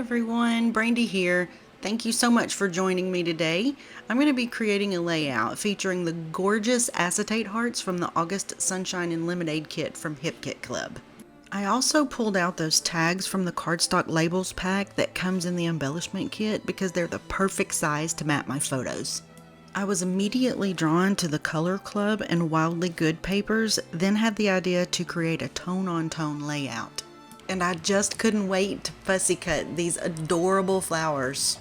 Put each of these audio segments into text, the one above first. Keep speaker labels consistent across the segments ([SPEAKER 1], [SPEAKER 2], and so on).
[SPEAKER 1] everyone, Brandy here. Thank you so much for joining me today. I'm going to be creating a layout featuring the gorgeous acetate hearts from the August Sunshine and Lemonade kit from Kit Club. I also pulled out those tags from the cardstock labels pack that comes in the embellishment kit because they're the perfect size to map my photos. I was immediately drawn to the Color Club and Wildly Good papers, then had the idea to create a tone-on-tone layout. And I just couldn't wait to fussy cut these adorable flowers.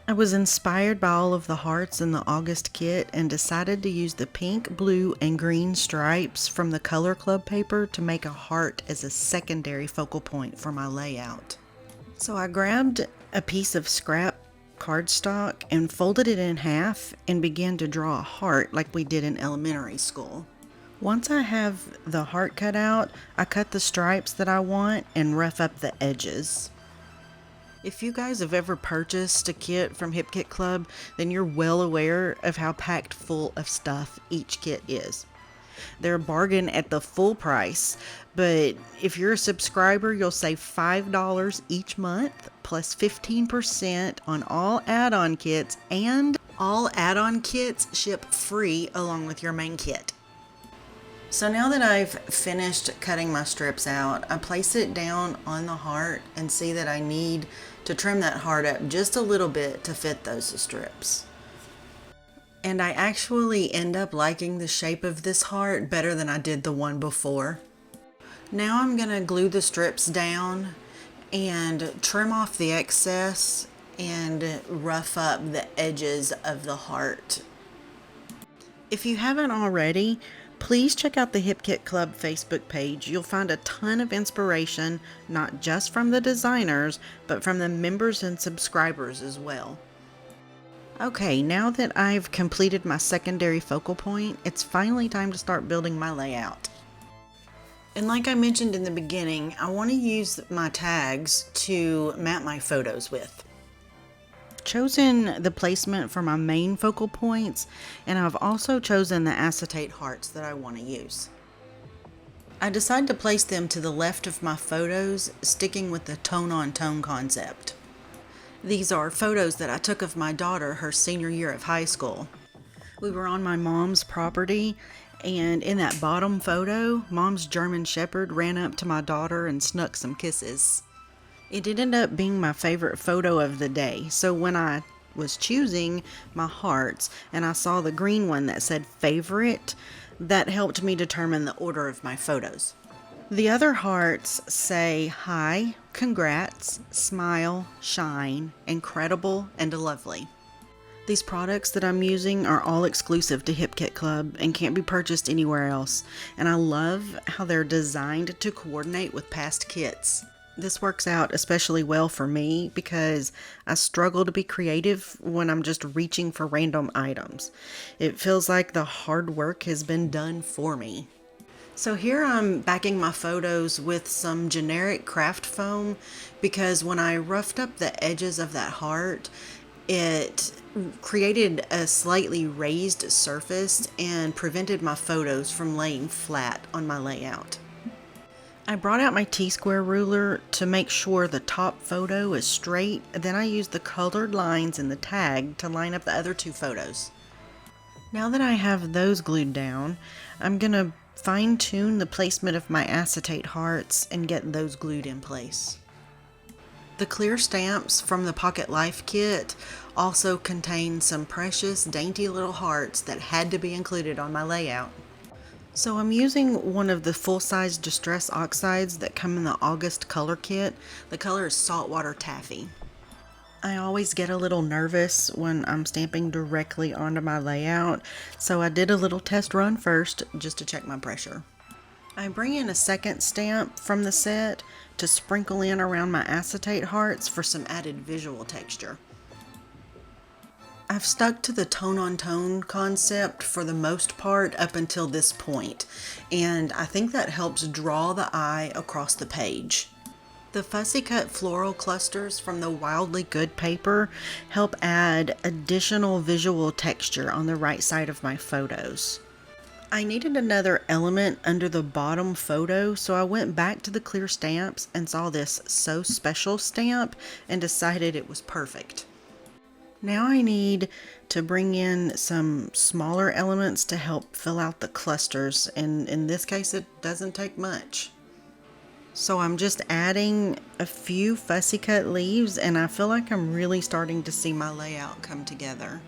[SPEAKER 1] I was inspired by all of the hearts in the August kit and decided to use the pink, blue, and green stripes from the Color Club paper to make a heart as a secondary focal point for my layout. So I grabbed a piece of scrap cardstock and folded it in half and began to draw a heart like we did in elementary school. Once I have the heart cut out, I cut the stripes that I want and rough up the edges. If you guys have ever purchased a kit from Kit Club, then you're well aware of how packed full of stuff each kit is. They're a bargain at the full price, but if you're a subscriber, you'll save $5 each month, plus 15% on all add-on kits, and all add-on kits ship free along with your main kit. So now that I've finished cutting my strips out, I place it down on the heart and see that I need to trim that heart up just a little bit to fit those strips. And I actually end up liking the shape of this heart better than I did the one before. Now I'm going to glue the strips down and trim off the excess and rough up the edges of the heart. If you haven't already, please check out the Kit Club Facebook page. You'll find a ton of inspiration, not just from the designers, but from the members and subscribers as well. Okay, now that I've completed my secondary focal point, it's finally time to start building my layout. And like I mentioned in the beginning, I want to use my tags to map my photos with. Chosen the placement for my main focal points, and I've also chosen the acetate hearts that I want to use. I decided to place them to the left of my photos, sticking with the tone-on-tone concept. These are photos that I took of my daughter her senior year of high school. We were on my mom's property, and in that bottom photo, Mom's German Shepherd ran up to my daughter and snuck some kisses. It ended up being my favorite photo of the day, so when I was choosing my hearts and I saw the green one that said favorite, that helped me determine the order of my photos. The other hearts say hi, congrats, smile, shine, incredible, and lovely. These products that I'm using are all exclusive to Kit Club and can't be purchased anywhere else, and I love how they're designed to coordinate with past kits. This works out especially well for me because I struggle to be creative when I'm just reaching for random items. It feels like the hard work has been done for me. So here I'm backing my photos with some generic craft foam because when I roughed up the edges of that heart, it created a slightly raised surface and prevented my photos from laying flat on my layout. I brought out my T-square ruler to make sure the top photo is straight, then I used the colored lines in the tag to line up the other two photos. Now that I have those glued down, I'm going to fine-tune the placement of my acetate hearts and get those glued in place. The clear stamps from the Pocket Life kit also contain some precious, dainty little hearts that had to be included on my layout. So I'm using one of the full-size Distress Oxides that come in the August color kit. The color is Saltwater Taffy. I always get a little nervous when I'm stamping directly onto my layout, so I did a little test run first just to check my pressure. I bring in a second stamp from the set to sprinkle in around my acetate hearts for some added visual texture. I've stuck to the tone-on-tone concept for the most part up until this point, and I think that helps draw the eye across the page. The fussy cut floral clusters from the Wildly Good paper help add additional visual texture on the right side of my photos. I needed another element under the bottom photo, so I went back to the clear stamps and saw this So Special stamp and decided it was perfect. Now I need to bring in some smaller elements to help fill out the clusters, and in this case it doesn't take much. So I'm just adding a few fussy cut leaves, and I feel like I'm really starting to see my layout come together.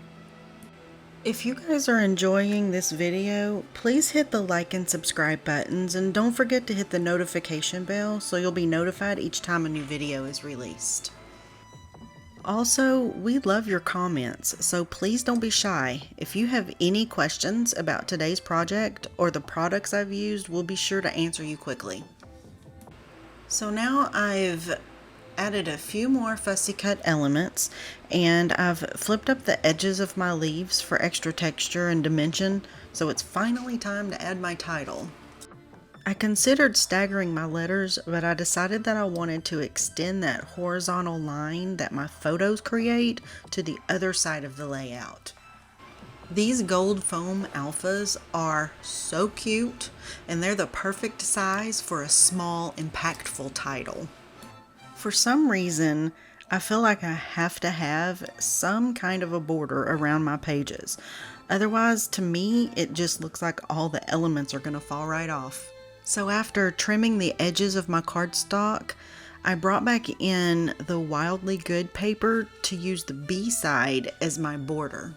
[SPEAKER 1] If you guys are enjoying this video, please hit the like and subscribe buttons, and don't forget to hit the notification bell so you'll be notified each time a new video is released. Also, we love your comments, so please don't be shy. If you have any questions about today's project or the products I've used, we'll be sure to answer you quickly. So now I've added a few more fussy cut elements, and I've flipped up the edges of my leaves for extra texture and dimension, so it's finally time to add my title. I considered staggering my letters, but I decided that I wanted to extend that horizontal line that my photos create to the other side of the layout. These gold foam alphas are so cute, and they're the perfect size for a small, impactful title. For some reason, I feel like I have to have some kind of a border around my pages. Otherwise, to me, it just looks like all the elements are going to fall right off. So after trimming the edges of my cardstock, I brought back in the Wildly Good paper to use the B side as my border.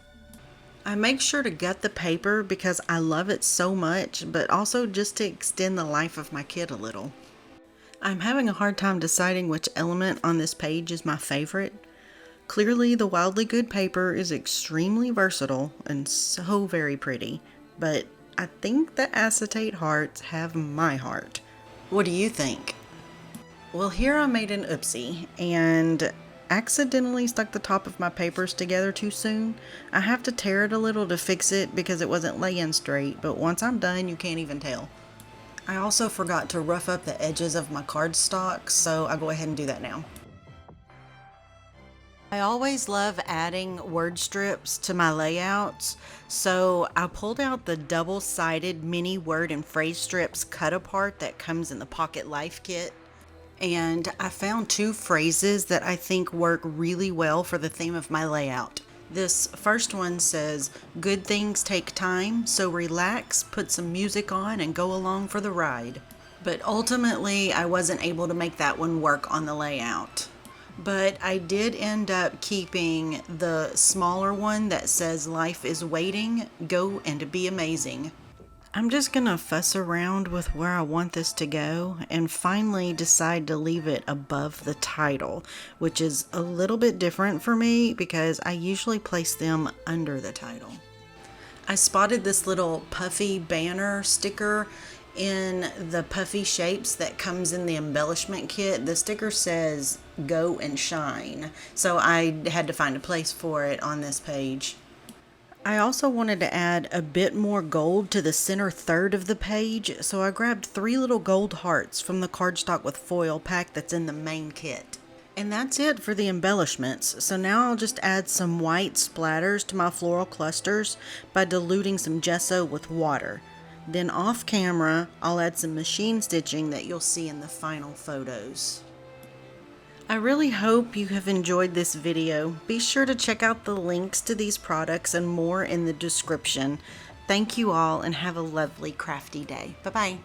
[SPEAKER 1] I make sure to gut the paper because I love it so much, but also just to extend the life of my kit a little. I'm having a hard time deciding which element on this page is my favorite. Clearly, the Wildly Good paper is extremely versatile and so very pretty, but I think the acetate hearts have my heart. What do you think? Well, here I made an oopsie and accidentally stuck the top of my papers together too soon. I have to tear it a little to fix it because it wasn't laying straight, but once I'm done, you can't even tell. I also forgot to rough up the edges of my cardstock, so I'll go ahead and do that now. I always love adding word strips to my layouts, so I pulled out the double-sided mini word and phrase strips cut apart that comes in the Pocket Life kit, and I found two phrases that I think work really well for the theme of my layout. This first one says, "Good things take time, so relax, put some music on, and go along for the ride." But ultimately, I wasn't able to make that one work on the layout. But I did end up keeping the smaller one that says, "Life is waiting, go and be amazing." I'm just gonna fuss around with where I want this to go and finally decide to leave it above the title, which is a little bit different for me because I usually place them under the title. I spotted this little puffy banner sticker in the puffy shapes that comes in the embellishment kit. The sticker says "Go and Shine," so I had to find a place for it on this page. I also wanted to add a bit more gold to the center third of the page, so I grabbed 3 little gold hearts from the cardstock with foil pack that's in the main kit. And that's it for the embellishments, so now I'll just add some white splatters to my floral clusters by diluting some gesso with water. Then off camera, I'll add some machine stitching that you'll see in the final photos. I really hope you have enjoyed this video. Be sure to check out the links to these products and more in the description. Thank you all and have a lovely crafty day. Bye-bye.